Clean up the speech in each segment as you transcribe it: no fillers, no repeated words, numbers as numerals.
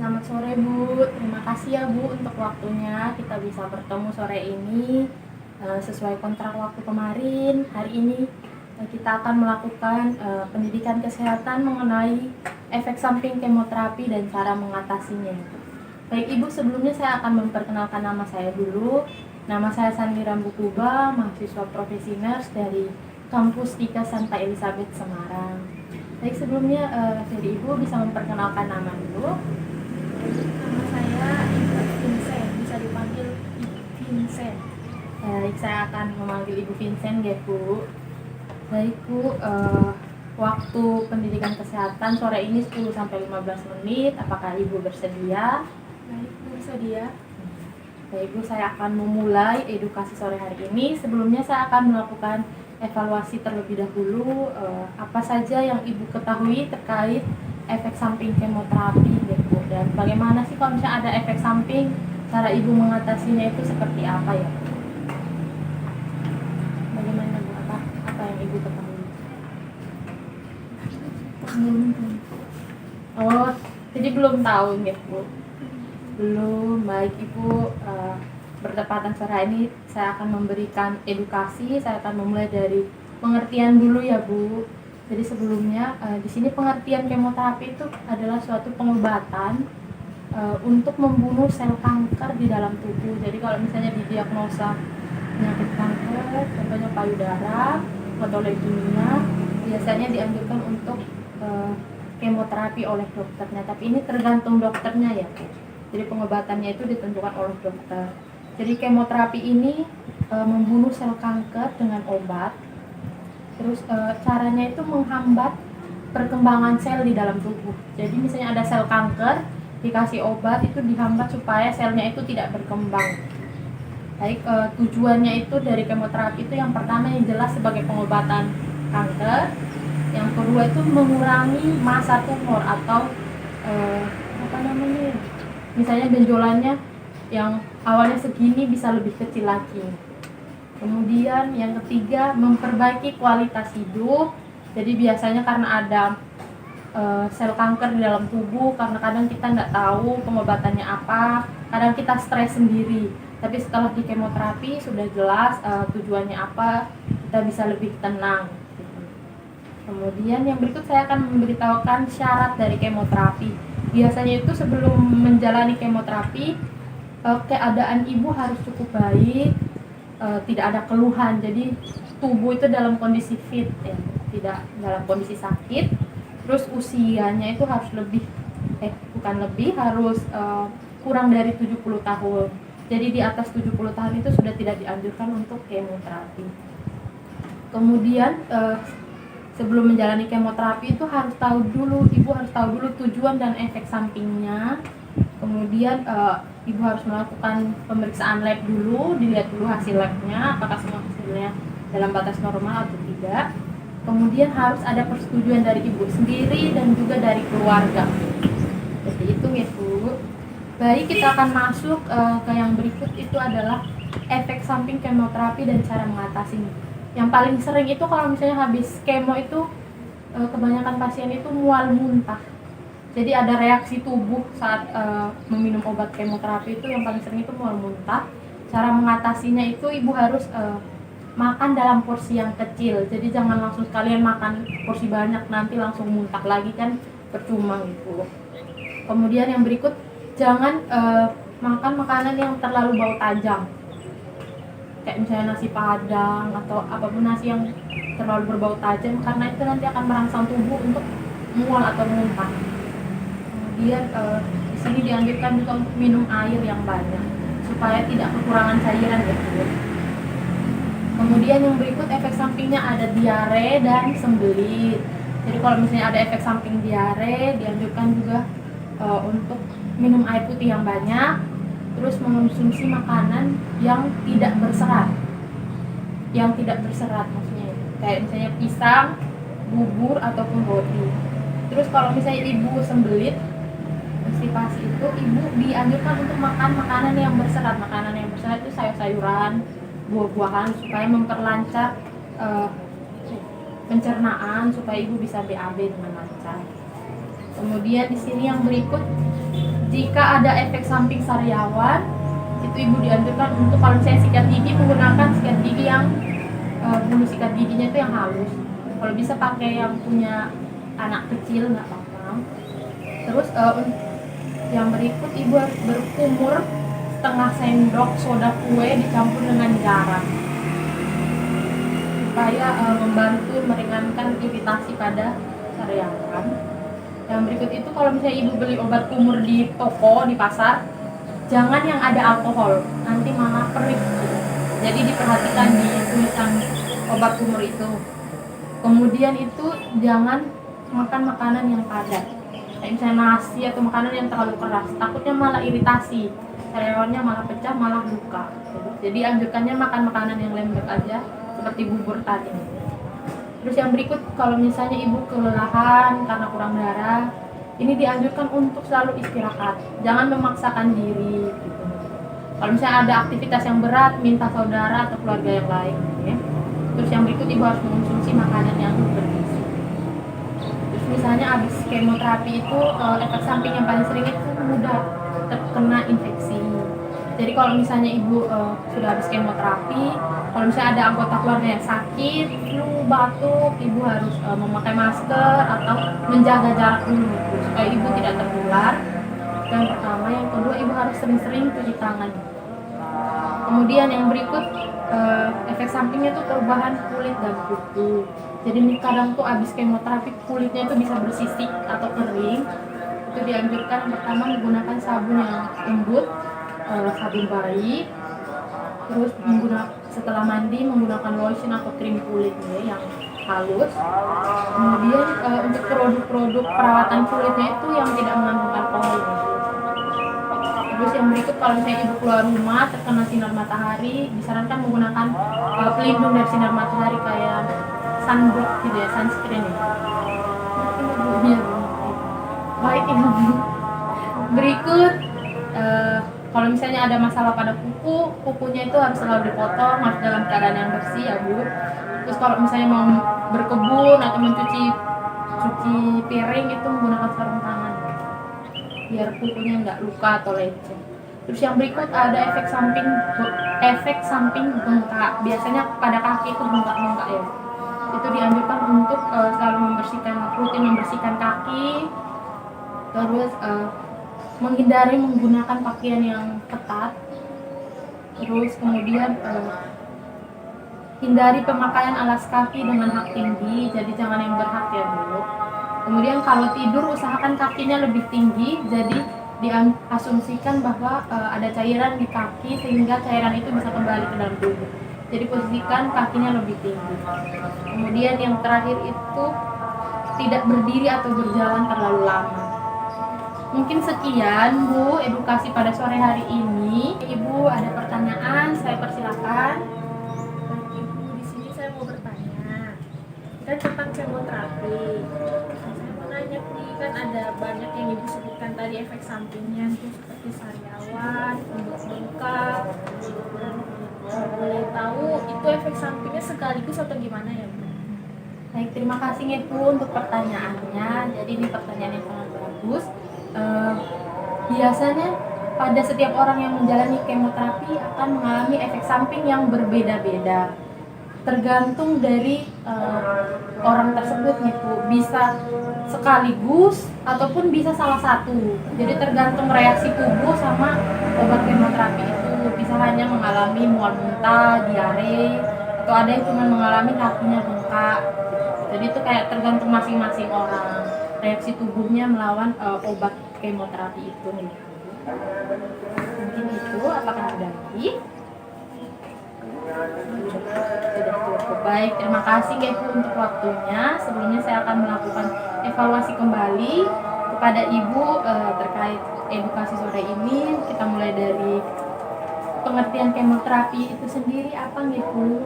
Selamat sore Bu, terima kasih ya Bu untuk waktunya. Kita bisa bertemu sore ini sesuai kontrak waktu kemarin. Hari ini kita akan melakukan pendidikan kesehatan mengenai efek samping kemoterapi dan cara mengatasinya. Baik Ibu, sebelumnya saya akan memperkenalkan nama saya dulu. Nama saya Sandi Rambukuba, mahasiswa profesi nurse dari Kampus 3 Santa Elizabeth Semarang. Baik, sebelumnya jadi Ibu bisa memperkenalkan nama dulu. Nama saya Ibu Vincent, bisa dipanggil Ibu Vincent. Baik, saya akan memanggil Ibu Vincent ya Bu. Baik Bu, waktu pendidikan kesehatan sore ini 10-15 menit. Apakah Ibu bersedia? Baik, Bu, bersedia. Baik Bu, saya akan memulai edukasi sore hari ini. Sebelumnya saya akan melakukan evaluasi terlebih dahulu apa saja yang Ibu ketahui terkait efek samping kemoterapi gitu. Dan bagaimana sih kalau misalnya ada efek samping, cara Ibu mengatasinya itu seperti apa ya? Bagaimana Bu, apa yang Ibu ketahui? Oh, jadi belum tahu ya Bu? Belum. Baik Ibu, bertepatan sore ini saya akan memberikan edukasi. Saya akan memulai dari pengertian dulu ya Bu. Jadi sebelumnya di sini pengertian kemoterapi itu adalah suatu pengobatan untuk membunuh sel kanker di dalam tubuh. Jadi kalau misalnya didiagnosa penyakit kanker, contohnya payudara atau leukemia, biasanya dianjurkan untuk kemoterapi oleh dokternya. Tapi ini tergantung dokternya ya Bu. Jadi pengobatannya itu ditentukan oleh dokter. Jadi kemoterapi ini membunuh sel kanker dengan obat. Terus caranya itu menghambat perkembangan sel di dalam tubuh. Jadi misalnya ada sel kanker, dikasih obat itu dihambat supaya selnya itu tidak berkembang. Baik, tujuannya itu dari kemoterapi itu yang pertama yang jelas sebagai pengobatan kanker. Yang kedua itu mengurangi massa tumor atau misalnya benjolannya yang awalnya segini bisa lebih kecil lagi. Kemudian yang ketiga, memperbaiki kualitas hidup. Jadi biasanya karena ada sel kanker di dalam tubuh, karena kadang kita nggak tahu pengobatannya apa, kadang kita stres sendiri. Tapi setelah di kemoterapi sudah jelas tujuannya apa, kita bisa lebih tenang. Kemudian yang berikut saya akan memberitahukan syarat dari kemoterapi. Biasanya itu sebelum menjalani kemoterapi, keadaan ibu harus cukup baik, tidak ada keluhan, jadi tubuh itu dalam kondisi fit ya, tidak dalam kondisi sakit. Terus usianya itu harus harus kurang dari 70 tahun. Jadi di atas 70 tahun itu sudah tidak dianjurkan untuk kemoterapi. Kemudian sebelum menjalani kemoterapi itu ibu harus tahu dulu tujuan dan efek sampingnya. Kemudian ibu harus melakukan pemeriksaan lab dulu, dilihat dulu hasil labnya, apakah semua hasilnya dalam batas normal atau tidak. Kemudian harus ada persetujuan dari ibu sendiri dan juga dari keluarga. Jadi itu ya Bu. Baik, kita akan masuk ke yang berikut, itu adalah efek samping kemoterapi dan cara mengatasinya. Yang paling sering itu kalau misalnya habis kemo itu kebanyakan pasien itu mual muntah. Jadi ada reaksi tubuh saat meminum obat kemoterapi itu yang paling sering itu mual muntah. Cara mengatasinya itu ibu harus makan dalam porsi yang kecil. Jadi jangan langsung sekalian makan porsi banyak, nanti langsung muntah lagi kan percuma gitu. Kemudian yang berikut, jangan makan makanan yang terlalu bau tajam. Kayak misalnya nasi padang atau apapun nasi yang terlalu berbau tajam, karena itu nanti akan merangsang tubuh untuk mual atau muntah. Kemudian di sini dianjurkan juga untuk minum air yang banyak supaya tidak kekurangan cairan ya Bu. Kemudian yang berikut efek sampingnya ada diare dan sembelit. Jadi kalau misalnya ada efek samping diare, dianjurkan juga untuk minum air putih yang banyak, terus mengonsumsi makanan yang tidak berserat. Yang tidak berserat maksudnya kayak misalnya pisang, bubur ataupun roti. Terus kalau misalnya ibu sembelit, konstipasi itu ibu dianjurkan untuk makan makanan yang berserat. Makanan yang berserat itu sayur-sayuran, buah-buahan supaya memperlancar pencernaan, supaya ibu bisa BAB dengan lancar. Kemudian di sini yang berikut, Jika ada efek samping sariawan, itu ibu dianjurkan untuk kalau misalnya sikat gigi menggunakan sikat gigi yang bulu sikat giginya itu yang halus. Kalau bisa pakai yang punya anak kecil nggak apa-apa. Terus yang berikut ibu harus berkumur setengah sendok soda kue dicampur dengan garam supaya membantu meringankan iritasi pada sariawan. Yang berikut itu kalau misalnya ibu beli obat kumur di toko, di pasar, jangan yang ada alkohol, nanti malah perih. Jadi diperhatikan di tulisan obat kumur itu. Kemudian itu jangan makan makanan yang padat, kayak misalnya nasi atau makanan yang terlalu keras, takutnya malah iritasi, sariawannya malah pecah, malah luka. Jadi anjurkannya makan makanan yang lembek aja, seperti bubur tadi. Terus yang berikut, kalau misalnya ibu kelelahan karena kurang darah, ini dianjurkan untuk selalu istirahat, jangan memaksakan diri gitu. Kalau misalnya ada aktivitas yang berat, minta saudara atau keluarga yang lain ya. Terus yang berikut, ibu harus mengonsumsi makanan yang bergizi. Terus misalnya habis kemoterapi itu efek samping yang paling sering itu mudah terkena infeksi. Jadi kalau misalnya ibu sudah habis kemoterapi, kalau misalnya ada anggota keluarga yang sakit, flu, batuk, ibu harus memakai masker atau menjaga jarak dulu supaya ibu tidak tertular. Yang pertama, yang kedua, ibu harus sering-sering cuci tangan. Kemudian yang berikut, efek sampingnya itu perubahan kulit dan kuku. Jadi kadang tuh abis kemoterapi kulitnya itu bisa bersisik atau kering. Itu dianjurkan yang pertama menggunakan sabun yang lembut, sabun bayi. Terus setelah mandi menggunakan lotion atau krim kulitnya yang halus. Kemudian untuk produk-produk perawatan kulitnya itu yang tidak mengandung alkohol. Terus yang berikut, kalau misalnya ibu keluar rumah terkena sinar matahari, disarankan menggunakan pelindung dari sinar matahari kayak sunblock gitu ya, sunscreen ya. Biar baik ibu. Berikut, kalau misalnya ada masalah pada kukunya itu harus selalu dipotong, harus dalam keadaan yang bersih ya bu. Terus kalau misalnya mau berkebun atau mencuci piring itu menggunakan sarung tangan biar kukunya nggak luka atau lecet. Terus yang berikut ada efek samping bengkak. Biasanya pada kaki itu bengkak-bengkak ya. Itu dianjurkan untuk selalu rutin membersihkan kaki. Terus menghindari menggunakan pakaian yang ketat. Terus kemudian hindari pemakaian alas kaki dengan hak tinggi, jadi jangan yang berhak ya bu. Kemudian kalau tidur usahakan kakinya lebih tinggi, jadi diasumsikan bahwa ada cairan di kaki sehingga cairan itu bisa kembali ke dalam tubuh. Jadi posisikan kakinya lebih tinggi. Kemudian yang terakhir itu tidak berdiri atau berjalan terlalu lama. Mungkin sekian Bu edukasi pada sore hari ini. Ibu ada pertanyaan, saya persilakan. Ibu, di sini saya mau bertanya. Kan tentang kemoterapi. Saya mau nanya nih, kan ada banyak yang ibu sebutkan tadi efek sampingnya tuh seperti sariawan, bengkak. Boleh tahu itu efek sampingnya sekaligus atau gimana ya Bu? Baik, terima kasih Bu untuk pertanyaannya. Jadi ini pertanyaan yang sangat bagus. Biasanya pada setiap orang yang menjalani kemoterapi akan mengalami efek samping yang berbeda-beda. Tergantung dari orang tersebut Bu. Bisa sekaligus ataupun bisa salah satu. Jadi tergantung reaksi tubuh sama obat kemoterapi itu. Bisa hanya mengalami mual muntah, diare, atau ada yang cuma mengalami kakinya bengkak. Jadi itu kayak tergantung masing-masing orang reaksi tubuhnya melawan obat kemoterapi itu nih. Mungkin itu, apakah ada lagi? Sudah cukup. Baik, terima kasih Bu untuk waktunya. Sebelumnya saya akan melakukan evaluasi kembali kepada Ibu terkait edukasi sore ini. Kita mulai dari pengertian kemoterapi itu sendiri apa Bu?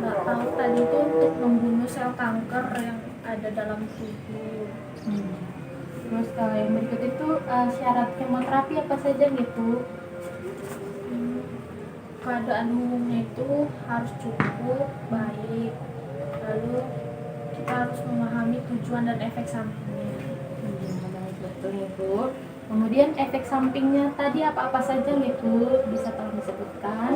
Nggak tahu tadi itu untuk membunuh sel kanker yang ada dalam tubuh. Terus yang berikut itu syarat kemoterapi apa saja Bu? Keadaan umumnya itu harus cukup baik, lalu kita harus memahami tujuan dan efek sampingnya. Baik, betul Ibu. Kemudian efek sampingnya tadi apa-apa saja Ibu? Bisa tolong disebutkan?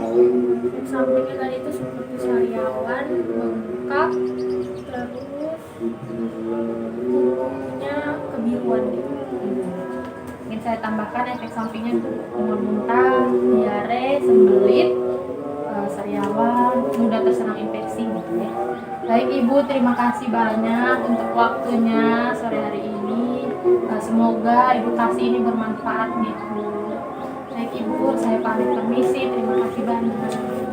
Efek sampingnya tadi itu seperti sariawan, bengkak, terus kukunya kebiruan gitu. Mungkin saya tambahkan efek sampingnya itu mual-muntah, diare, sembelit, sariawan, mudah terserang infeksi gitu ya. Baik Ibu, terima kasih banyak untuk waktunya sore hari ini. Semoga edukasi ini bermanfaat nih Bu. Baik Ibu, saya pamit permisi. Terima kasih banyak.